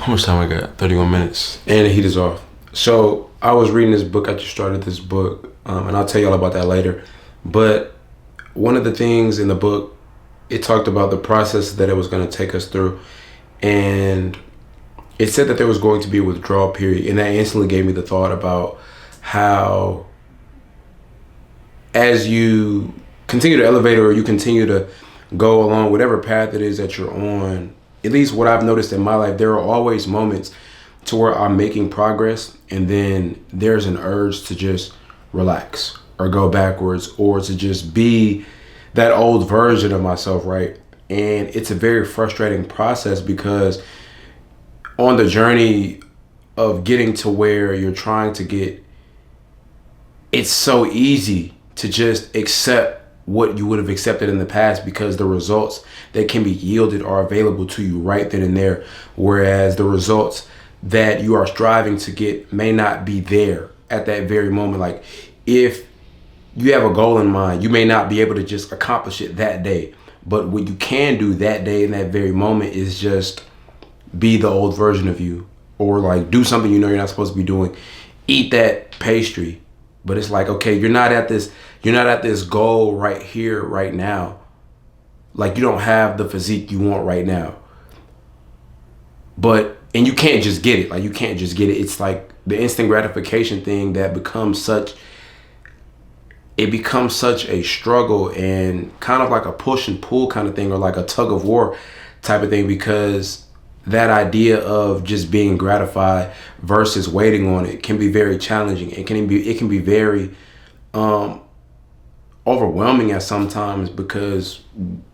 How much time I got? 31 minutes. And the heat is off. So I was reading this book. I just started this book, and I'll tell you all about that later. But one of the things in the book, it talked about the process that it was going to take us through. And it said that there was going to be a withdrawal period. And that instantly gave me the thought about how as you continue to elevate or you continue to go along whatever path it is that you're on, at least what I've noticed in my life, there are always moments to where I'm making progress and then there's an urge to just relax or go backwards or to just be that old version of myself, right? And it's a very frustrating process because on the journey of getting to where you're trying to get, it's so easy to just accept what you would have accepted in the past because the results that can be yielded are available to you right then and there. Whereas the results that you are striving to get may not be there at that very moment. Like if you have a goal in mind, you may not be able to just accomplish it that day. But what you can do that day in that very moment is just be the old version of you, or like do something you know you're not supposed to be doing. Eat that pastry. But it's like, okay, you're not at this goal right here, right now. Like you don't have the physique you want right now. And you can't just get it. Like you can't just get it. It's like the instant gratification thing that becomes such a struggle and kind of like a push and pull kind of thing, or like a tug of war type of thing, because that idea of just being gratified versus waiting on it can be very challenging. It can be very overwhelming at sometimes because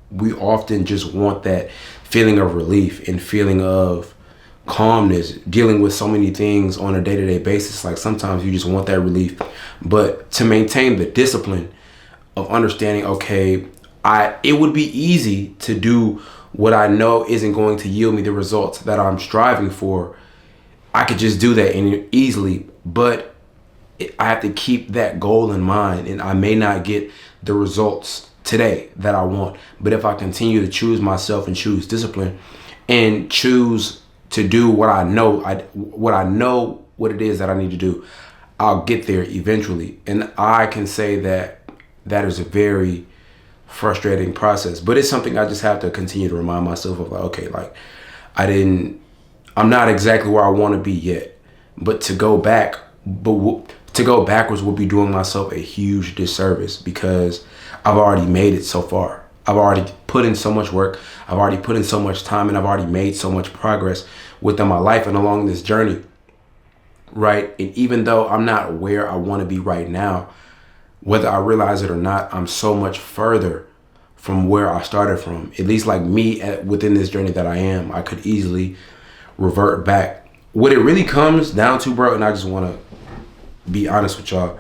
we often just want that feeling of relief and feeling of calmness, dealing with so many things on a day-to-day basis. Like sometimes you just want that relief, but to maintain the discipline of understanding, okay, it would be easy to do what I know isn't going to yield me the results that I'm striving for. I could just do that easily, but I have to keep that goal in mind, and I may not get the results today that I want. But if I continue to choose myself and choose discipline and choose to do what I know what it is that I need to do, I'll get there eventually. And I can say that is a very frustrating process, but it's something I just have to continue to remind myself of. Like, okay, like I'm not exactly where I want to be yet, but to go backwards would be doing myself a huge disservice because I've already made it so far. I've already put in so much work. I've already put in so much time, and I've already made so much progress within my life and along this journey, right? And even though I'm not where I want to be right now, whether I realize it or not, I'm so much further from where I started from. At least like me within this journey that I am, I could easily revert back. What it really comes down to, bro, and I just want to be honest with y'all,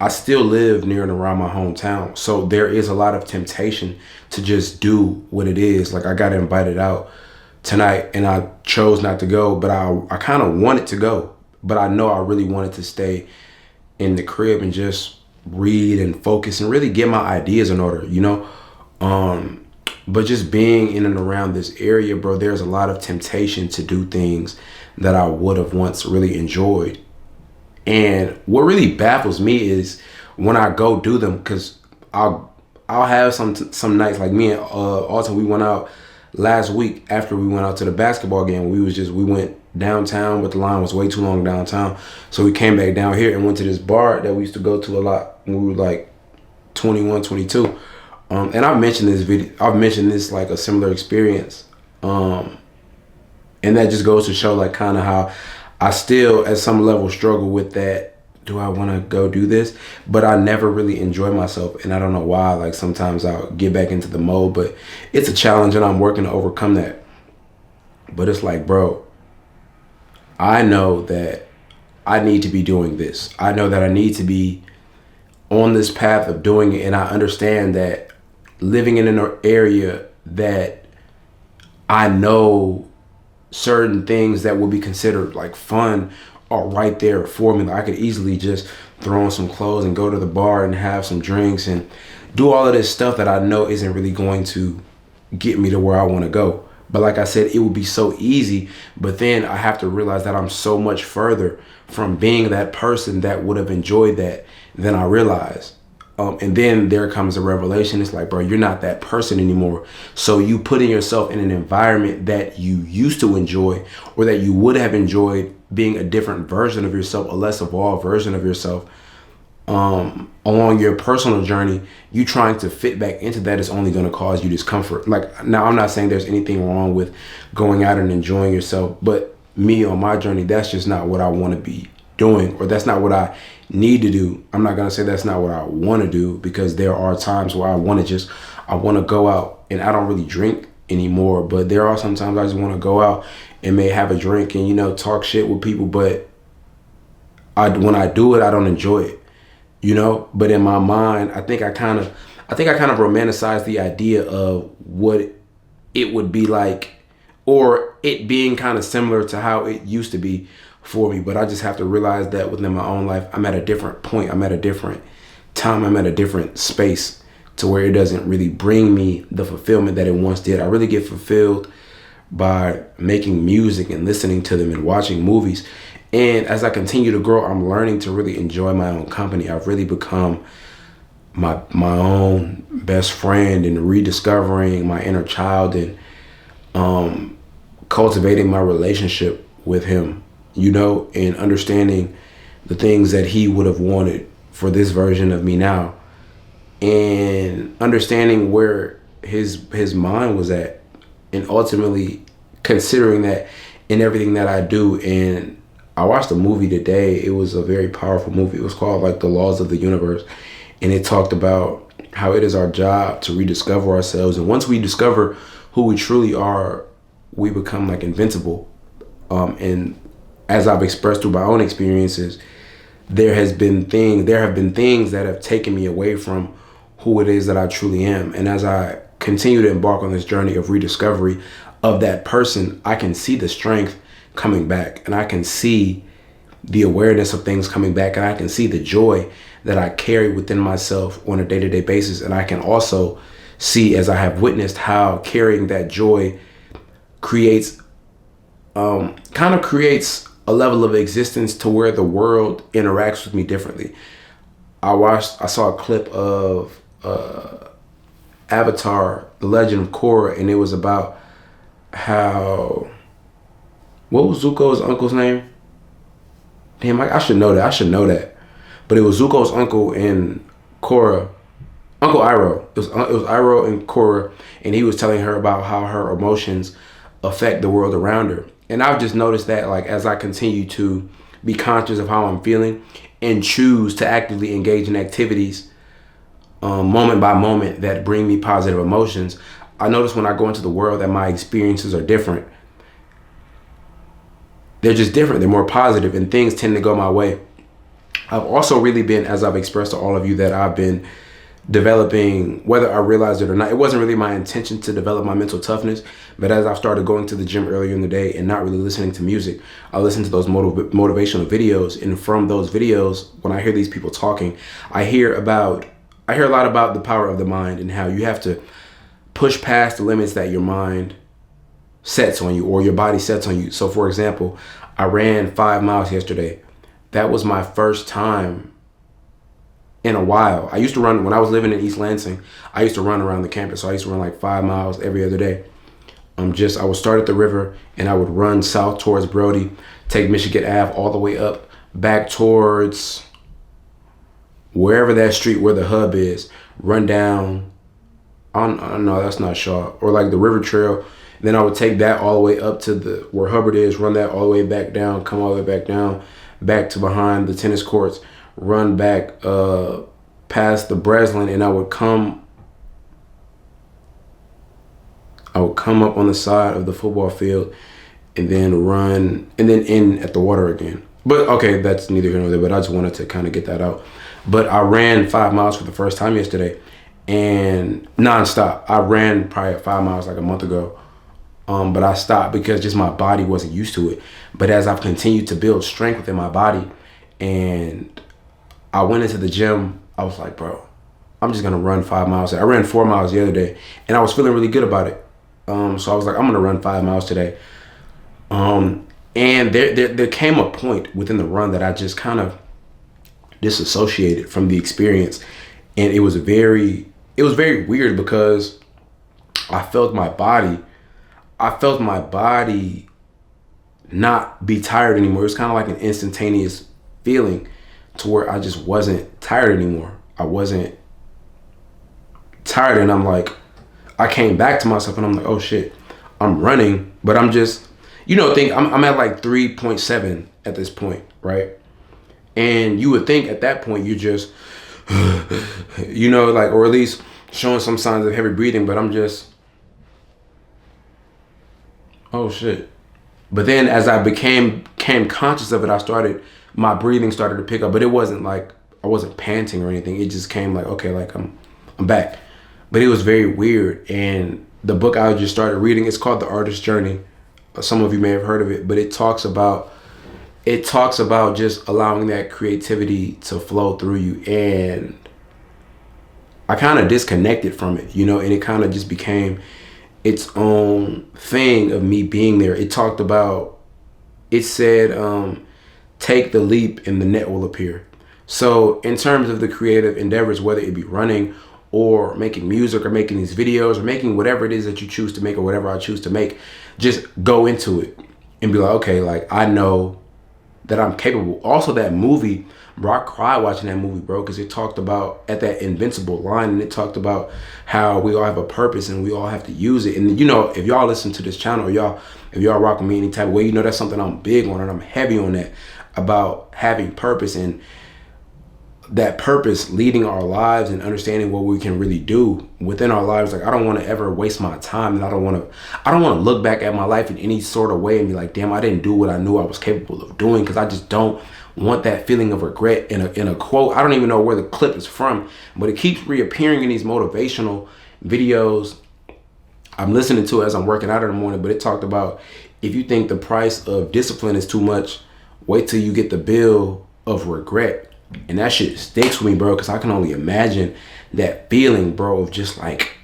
I still live near and around my hometown. So there is a lot of temptation to just do what it is. Like I got invited out tonight and I chose not to go, but I kind of wanted to go. But I know I really wanted to stay in the crib and just read and focus and really get my ideas in order, you know? But just being in and around this area, bro, there's a lot of temptation to do things that I would have once really enjoyed. And what really baffles me is when I go do them, because I'll have some nights like me and Alton, we went out last week after we went out to the basketball game. We went downtown, but the line was way too long downtown. So we came back down here and went to this bar that we used to go to a lot when we were like 21, 22. And I've mentioned this like a similar experience. And that just goes to show like kind of how I still at some level struggle with that. Do I want to go do this? But I never really enjoy myself. And I don't know why. Like sometimes I'll get back into the mode, but it's a challenge and I'm working to overcome that. But it's like, bro, I know that I need to be doing this. I know that I need to be on this path of doing it. And I understand that living in an area that I know certain things that would be considered like fun are right there for me. Like I could easily just throw on some clothes and go to the bar and have some drinks and do all of this stuff that I know isn't really going to get me to where I want to go. But like I said, it would be so easy. But then I have to realize that I'm so much further from being that person that would have enjoyed that than I realized. And then there comes a revelation. It's like, bro, you're not that person anymore. So you putting yourself in an environment that you used to enjoy, or that you would have enjoyed being a different version of yourself, a less evolved version of yourself, along your personal journey, you trying to fit back into that is only going to cause you discomfort. Like, now I'm not saying there's anything wrong with going out and enjoying yourself, but me on my journey, that's just not what I want to be doing, or that's not what I need to do. I'm not going to say that's not what I want to do, because there are times where I want to go out, and I don't really drink anymore, but there are sometimes I just want to go out and may have a drink and, talk shit with people, but when I do it, I don't enjoy it. But in my mind, I think I kind of romanticized the idea of what it would be like, or it being kind of similar to how it used to be for me. But I just have to realize that within my own life, I'm at a different point. I'm at a different time. I'm at a different space to where it doesn't really bring me the fulfillment that it once did. I really get fulfilled by making music and listening to them and watching movies. And as I continue to grow, I'm learning to really enjoy my own company. I've really become my own best friend, and rediscovering my inner child, and cultivating my relationship with him, and understanding the things that he would have wanted for this version of me now, and understanding where his mind was at, and ultimately considering that in everything that I do. And I watched a movie today. It was a very powerful movie. It was called like The Laws of the Universe. And it talked about how it is our job to rediscover ourselves. And once we discover who we truly are, we become like invincible. And as I've expressed through my own experiences, there have been things that have taken me away from who it is that I truly am. And as I continue to embark on this journey of rediscovery of that person, I can see the strength coming back, and I can see the awareness of things coming back, and I can see the joy that I carry within myself on a day-to-day basis. And I can also see, as I have witnessed, how carrying that joy creates a level of existence to where the world interacts with me differently. I saw a clip of Avatar, The Legend of Korra, and it was about how, what was Zuko's uncle's name? Damn, I should know that. But it was Zuko's uncle in Korra, Uncle Iroh. It was Iroh and Korra, and he was telling her about how her emotions affect the world around her. And I've just noticed that, like, as I continue to be conscious of how I'm feeling and choose to actively engage in activities, moment by moment, that bring me positive emotions, I notice when I go into the world that my experiences are different. They're just different. They're more positive, and things tend to go my way. I've also really been, as I've expressed to all of you, that I've been developing, whether I realized it or not. It wasn't really my intention to develop my mental toughness, but as I've started going to the gym earlier in the day and not really listening to music, I listen to those motivational videos. And from those videos, when I hear these people talking, I hear a lot about the power of the mind and how you have to push past the limits that your mind sets on you, or your body sets on you. So for example, I ran 5 miles yesterday. That was my first time in a while. I used to run, when I was living in East Lansing, I used to run around the campus. So I used to run like 5 miles every other day. I would start at the river, and I would run south towards Brody, take Michigan Ave all the way up, back towards wherever that street where the hub is, run down on, no, that's not Shaw, or like the River Trail. Then I would take that all the way up to where Hubbard is, run that all the way back down, come all the way back down, back to behind the tennis courts, run back past the Breslin, and I would come up on the side of the football field, and then run, and then in at the water again. But okay, that's neither here nor there, but I just wanted to kind of get that out. But I ran 5 miles for the first time yesterday, and nonstop. I ran probably 5 miles like a month ago. But I stopped because just my body wasn't used to it. But as I've continued to build strength within my body, and I went into the gym, I was like, bro, I'm just going to run 5 miles. I ran 4 miles the other day, and I was feeling really good about it. So I was like, I'm gonna run 5 miles today. And there came a point within the run that I just kind of disassociated from the experience, and it was very weird because I felt my body, I felt my body not be tired anymore. It was kind of like an instantaneous feeling to where I just wasn't tired anymore. I wasn't tired, and I'm like, I came back to myself, and I'm like, oh shit, I'm running, but I'm just, think I'm at like 3.7 at this point, right? And you would think at that point you just, like, or at least showing some signs of heavy breathing, but I'm just, oh shit. But then as I became conscious of it, my breathing started to pick up, but it wasn't like I wasn't panting or anything. It just came like, okay, like I'm back. But it was very weird. And the book I just started reading, it's called The Artist's Journey. Some of you may have heard of it, but it talks about just allowing that creativity to flow through you. And I kind of disconnected from it, and it kind of just became its own thing of me being there. It said, take the leap and the net will appear. So in terms of the creative endeavors, whether it be running or making music or making these videos or making whatever it is that you choose to make or whatever I choose to make, just go into it and be like, okay, like I know that I'm capable. Also that movie, bro, I cried watching that movie, bro, because it talked about at that invincible line, and it talked about how we all have a purpose and we all have to use it. And if y'all listen to this channel, if y'all rock with me any type of way, that's something I'm big on, and I'm heavy on that, about having purpose, and that purpose leading our lives and understanding what we can really do within our lives. Like I don't want to ever waste my time, and I don't want to look back at my life in any sort of way and be like, damn, I didn't do what I knew I was capable of doing, because I just don't want that feeling of regret. In a quote, I don't even know where the clip is from, but it keeps reappearing in these motivational videos I'm listening to it as I'm working out in the morning. But it talked about, if you think the price of discipline is too much, wait till you get the bill of regret. And that shit sticks with me, bro, because I can only imagine that feeling, bro, of just like,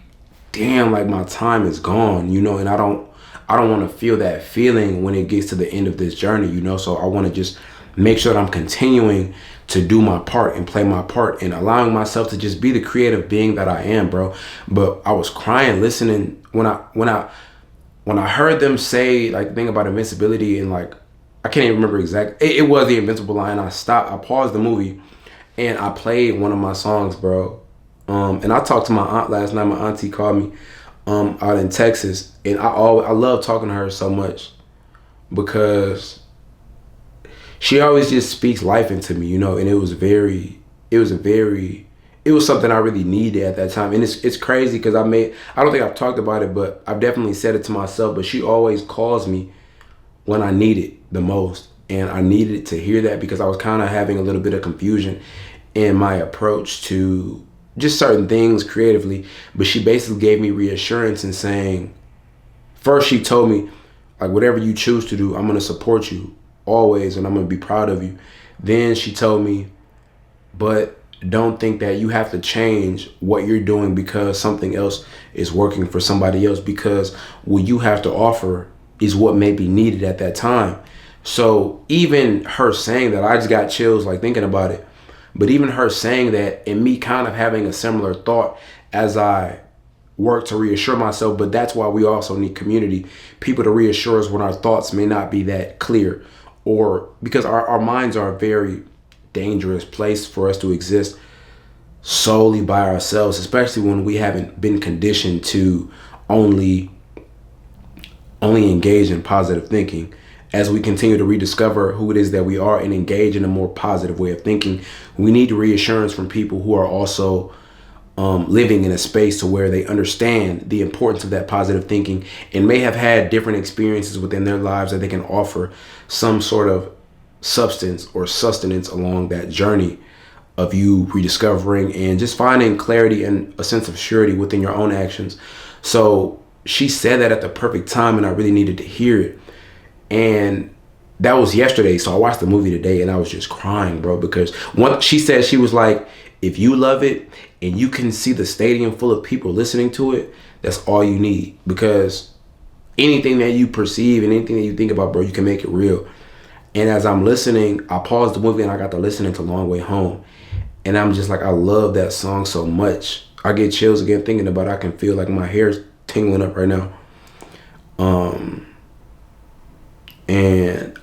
damn, like my time is gone, and I don't want to feel that feeling when it gets to the end of this journey, so I want to just make sure that I'm continuing to do my part and play my part and allowing myself to just be the creative being that I am, bro. But I was crying listening when I heard them say, like, the thing about invincibility, and like, I can't even remember exactly. It was the invincible line. I paused the movie and I played one of my songs, bro. And I talked to my aunt last night. My auntie called me out in Texas, and I love talking to her so much because she always just speaks life into me, and it was something I really needed at that time. And it's crazy because I don't think I've talked about it, but I've definitely said it to myself, but she always calls me when I need it the most. And I needed to hear that because I was kind of having a little bit of confusion in my approach to just certain things creatively. But she basically gave me reassurance and saying, first she told me, like, whatever you choose to do, I'm going to support you always, and I'm going to be proud of you. Then she told me, but don't think that you have to change what you're doing because something else is working for somebody else, because what you have to offer is what may be needed at that time. So even her saying that, I just got chills like thinking about it. But even her saying that, and me kind of having a similar thought as I work to reassure myself, but that's why we also need community, people to reassure us when our thoughts may not be that clear, or because our minds are a very dangerous place for us to exist solely by ourselves, especially when we haven't been conditioned to only engage in positive thinking. As we continue to rediscover who it is that we are and engage in a more positive way of thinking, we need reassurance from people who are also living in a space to where they understand the importance of that positive thinking and may have had different experiences within their lives that they can offer some sort of substance or sustenance along that journey of you rediscovering and just finding clarity and a sense of surety within your own actions. So she said that at the perfect time, and I really needed to hear it. And that was yesterday. So I watched the movie today and I was just crying, bro, because she said, she was like, if you love it and you can see the stadium full of people listening to it, That's all you need, because anything that you perceive and anything that you think about, bro, you can make it real. And as I'm listening, I paused the movie and I got to listening to Long Way Home. And I'm just like, I love that song so much. I get chills again thinking about it. I can feel like my hair's tingling up right now. And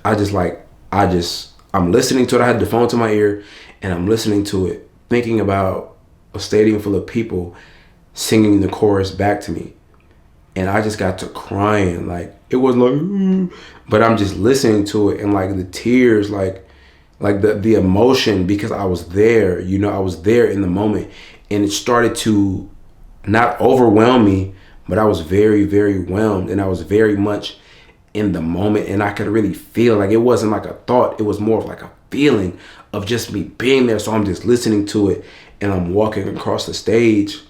I'm listening to it. I had the phone to my ear and I'm listening to it, thinking about a stadium full of people singing the chorus back to me. And I just got to crying. Like, it was like, but I'm just listening to it and like the tears, like the emotion, because I was there, you know, I was there in the moment, and it started to not overwhelm me, but I was very, very whelmed, and I was very much in the moment, and I could really feel, like, it wasn't like a thought, it was more of like a feeling of just me being there. So I'm just listening to it and I'm walking across the stage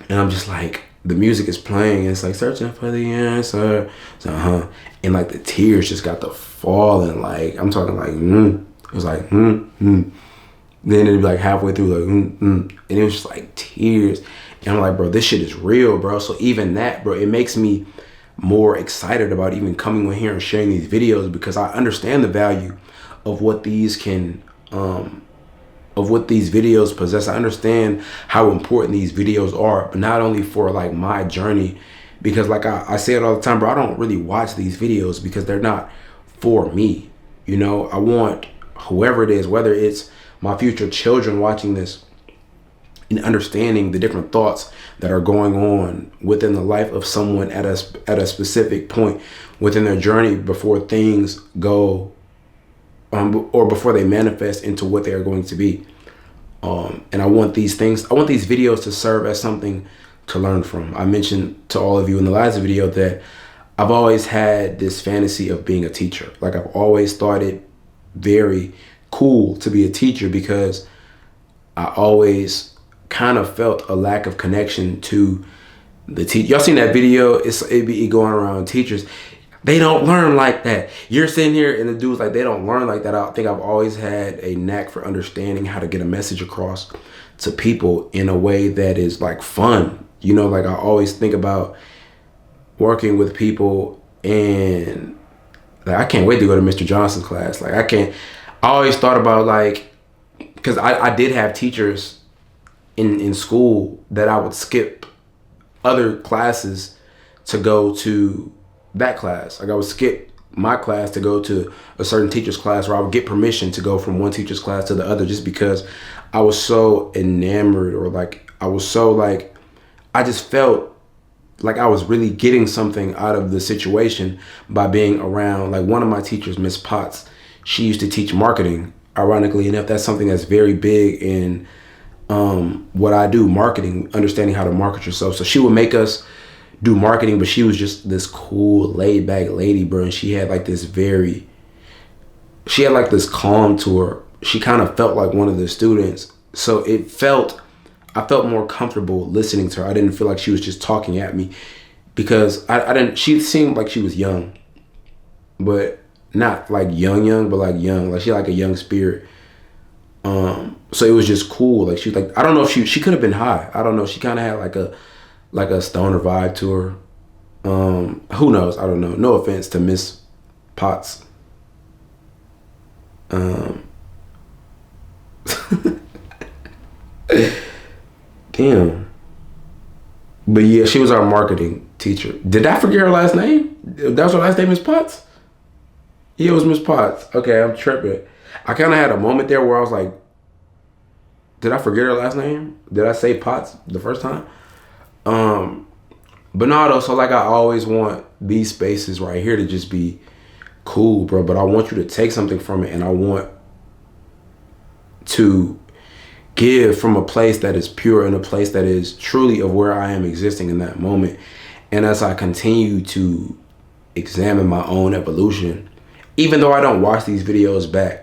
and I'm just like, the music is playing and it's like, searching for the answer. So, and like the tears just got to falling. Like, I'm talking like, it was like, Then it'd be like halfway through, like, and it was just like tears. And I'm like, bro, this shit is real, bro. So even that, bro, it makes me more excited about even coming on here and sharing these videos, because I understand the value of what these can, of what these videos possess. I understand how important these videos are, but not only for like my journey, because like I say it all the time, bro, I don't really watch these videos because they're not for me. You know, I want whoever it is, whether it's my future children watching this and understanding the different thoughts that are going on within the life of someone at a specific point within their journey before things go, or before they manifest into what they are going to be. And I want these videos to serve as something to learn from. I mentioned to all of you in the last video that I've always had this fantasy of being a teacher. Like, I've always thought it very cool to be a teacher, because I always kind of felt a lack of connection to the teacher. Y'all seen that video? It be going around teachers. They don't learn like that. You're sitting here and the dude's like, they don't learn like that. I think I've always had a knack for understanding how to get a message across to people in a way that is like fun. You know, like I always think about working with people, and like, I can't wait to go to Mr. Johnson's class. Like, I always thought about, like, because I did have teachers in school that I would skip other classes to go to that class. Like, I would skip my class to go to a certain teacher's class, or I would get permission to go from one teacher's class to the other, just because I was so enamored, or like I was so like, I just felt like I was really getting something out of the situation by being around. Like, one of my teachers, Miss Potts, she used to teach marketing. Ironically enough, that's something that's very big in what I do, marketing, understanding how to market yourself. So she would make us do marketing, but she was just this cool, laid back lady, bro. And she had like this calm to her. She kind of felt like one of the students. So I felt more comfortable listening to her. I didn't feel like she was just talking at me, because she seemed like she was young, but not like young, but like young, like she had like a young spirit. So it was just cool. Like, she was like, I don't know if she could have been high. I don't know. She kind of had like a stoner vibe to her. Who knows? I don't know. No offense to Miss Potts. Damn. But yeah, she was our marketing teacher. Did I forget her last name? That was her last name, Miss Potts? Yeah, it was Miss Potts. Okay, I'm tripping. I kind of had a moment there where I was like, did I forget her last name? Did I say Potts the first time? But no, though. So like, I always want these spaces right here to just be cool, bro. But I want you to take something from it, and I want to give from a place that is pure, and a place that is truly of where I am existing in that moment. And as I continue to examine my own evolution, even though I don't watch these videos back,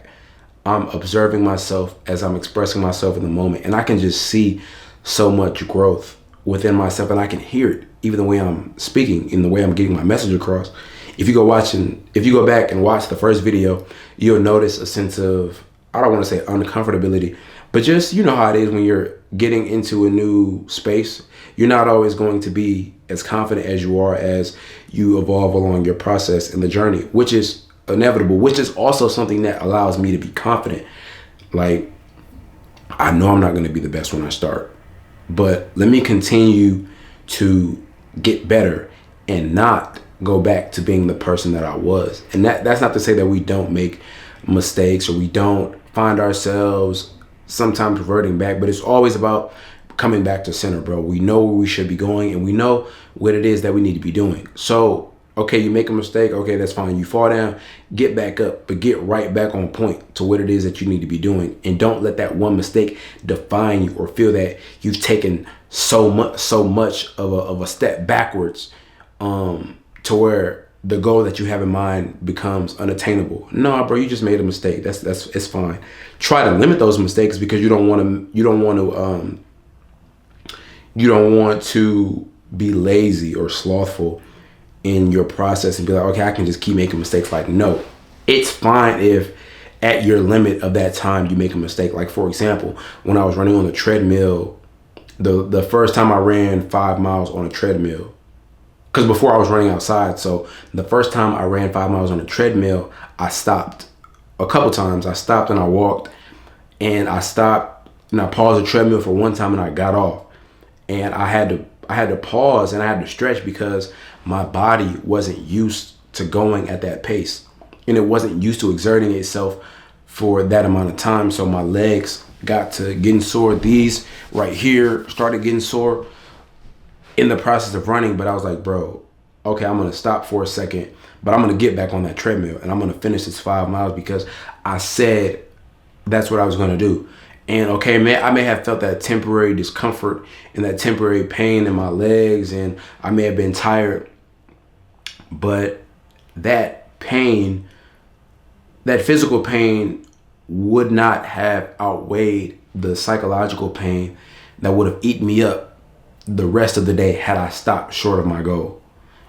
I'm observing myself as I'm expressing myself in the moment, and I can just see so much growth within myself, and I can hear it, even the way I'm speaking, in the way I'm getting my message across. If you go back and watch the first video, you'll notice a sense of, I don't want to say uncomfortability, But just, you know how it is when you're getting into a new space. You're not always going to be as confident as you are as you evolve along your process in the journey, which is inevitable, which is also something that allows me to be confident. Like, I know I'm not going to be the best when I start, but let me continue to get better and not go back to being the person that I was. And that's not to say that we don't make mistakes or we don't find ourselves sometimes reverting back, but it's always about coming back to center, bro. We know where we should be going and we know what it is that we need to be doing. So, okay, you make a mistake. Okay, that's fine. You fall down, get back up, but get right back on point to what it is that you need to be doing. And don't let that one mistake define you or feel that you've taken so much of a step backwards, to where the goal that you have in mind becomes unattainable. No, bro, you just made a mistake. That's it's fine. Try to limit those mistakes because you don't want to be lazy or slothful in your process and be like, okay, I can just keep making mistakes. Like, no, it's fine if at your limit of that time you make a mistake. Like, for example, when I was running on the treadmill, the first time I ran 5 miles on a treadmill, because before I was running outside, so the first time I ran 5 miles on a treadmill, I stopped a couple times. I stopped and I walked, and I stopped and I paused the treadmill for one time and I got off, and I had to pause and I had to stretch because my body wasn't used to going at that pace, and it wasn't used to exerting itself for that amount of time. So my legs got to getting sore. These right here started getting sore in the process of running. But I was like, bro, okay, I'm gonna stop for a second, but I'm gonna get back on that treadmill and I'm gonna finish this 5 miles because I said that's what I was gonna do. And okay, man, I may have felt that temporary discomfort and that temporary pain in my legs, and I may have been tired, but that pain, that physical pain, would not have outweighed the psychological pain that would have eaten me up the rest of the day had I stopped short of my goal.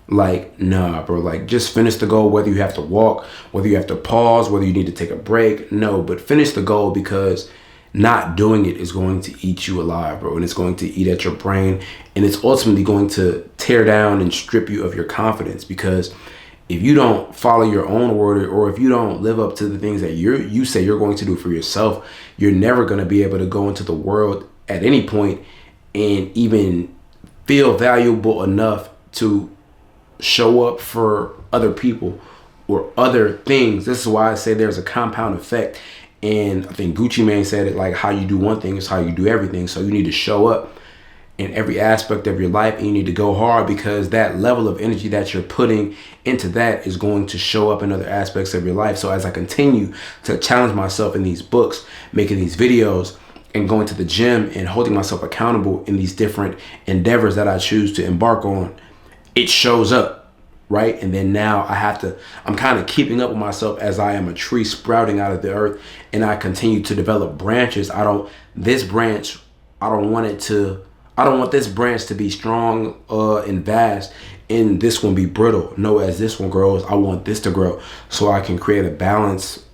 Like, nah, bro, like, just finish the goal, whether you have to walk, whether you have to pause, whether you need to take a break. No, but finish the goal, because not doing it is going to eat you alive, bro. And it's going to eat at your brain, and it's ultimately going to tear down and strip you of your confidence. Because if you don't follow your own word, or if you don't live up to the things that you say you're going to do for yourself, you're never going to be able to go into the world at any point and even feel valuable enough to show up for other people or other things. This is why I say there's a compound effect. And I think Gucci Mane said it, like, how you do one thing is how you do everything. So you need to show up in every aspect of your life, and you need to go hard, because that level of energy that you're putting into that is going to show up in other aspects of your life. So as I continue to challenge myself in these books, making these videos, and going to the gym and holding myself accountable in these different endeavors that I choose to embark on, it shows up, right? And then now I'm kind of keeping up with myself as I am a tree sprouting out of the earth, and I continue to develop branches. I don't want this branch to be strong and vast and this one be brittle. No, as this one grows, I want this to grow so I can create a balanced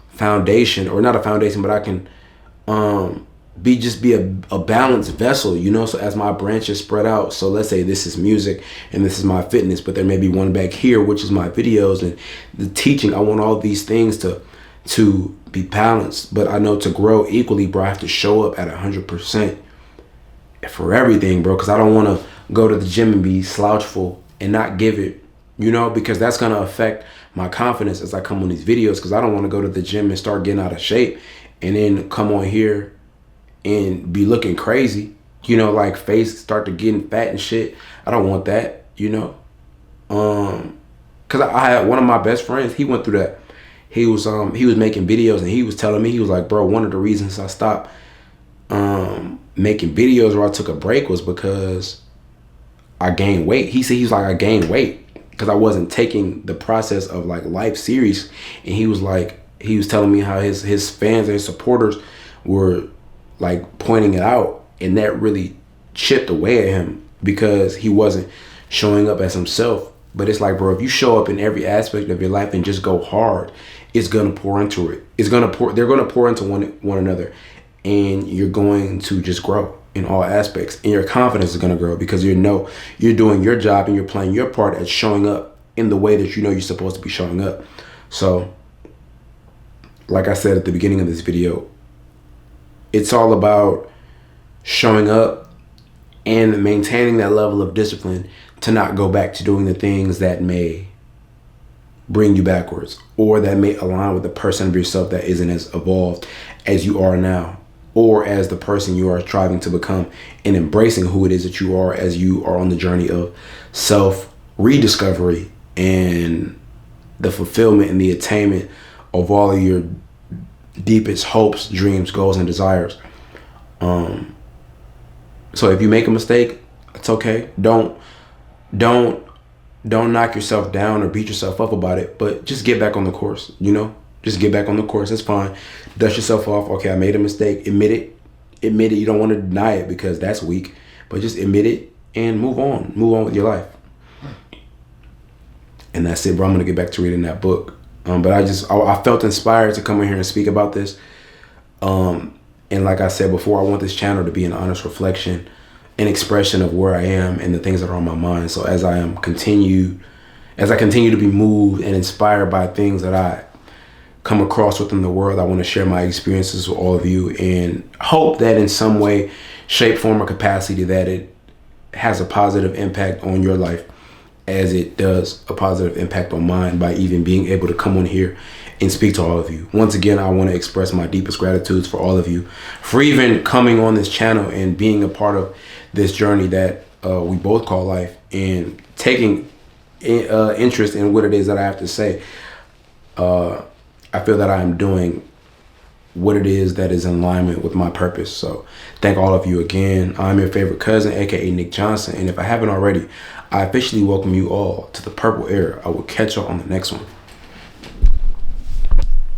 foundation, or not a foundation, but I can be a balanced vessel, you know. So as my branches spread out, so let's say this is music and this is my fitness, but there may be one back here which is my videos and the teaching. I want all these things to be balanced, but I know to grow equally, bro, I have to show up at 100% for everything, bro, because I don't want to go to the gym and be slouchful and not give it, you know, because that's going to affect my confidence as I come on these videos. Because I don't want to go to the gym and start getting out of shape and then come on here and be looking crazy, you know, like face start to getting fat and shit. I don't want that, you know. Because I had one of my best friends, he went through that. He was making videos, and he was telling me, he was like, bro, one of the reasons I stopped making videos, or I took a break, was because I gained weight. He's like, I gained weight because I wasn't taking the process of like life serious. And he was telling me how his fans and his supporters were like pointing it out, and that really chipped away at him because he wasn't showing up as himself. But it's like, bro, if you show up in every aspect of your life and just go hard, it's gonna pour into it. They're gonna pour into one another. and you're going to just grow in all aspects, and your confidence is going to grow because you're doing your job and you're playing your part at showing up in the way that you know you're supposed to be showing up. So like I said at the beginning of this video, it's all about showing up and maintaining that level of discipline to not go back to doing the things that may bring you backwards, or that may align with the person of yourself that isn't as evolved as you are now, or as the person you are striving to become, and embracing who it is that you are as you are on the journey of self rediscovery and the fulfillment and the attainment of all of your deepest hopes, dreams, goals, and desires. So if you make a mistake, it's okay. Don't knock yourself down or beat yourself up about it, but just get back on the course, just get back on the course. It's fine. Dust yourself off. Okay, I made a mistake. Admit it. You don't want to deny it because that's weak, but just admit it and move on with your life. And that's it, bro. I'm going to get back to reading that book. But I felt inspired to come in here and speak about this. And like I said before, I want this channel to be an honest reflection, an expression of where I am and the things that are on my mind. So as I continue to be moved and inspired by things that I come across within the world, I want to share my experiences with all of you and hope that in some way, shape, form, or capacity that it has a positive impact on your life as it does a positive impact on mine by even being able to come on here and speak to all of you. Once again, I want to express my deepest gratitude for all of you for even coming on this channel and being a part of this journey that we both call life, and taking interest in what it is that I have to say. I feel that I am doing what it is that is in alignment with my purpose. So thank all of you again. I'm your favorite cousin, aka Nick Johnson, and if I haven't already, I officially welcome you all to the Purple Era. I will catch you on the next one.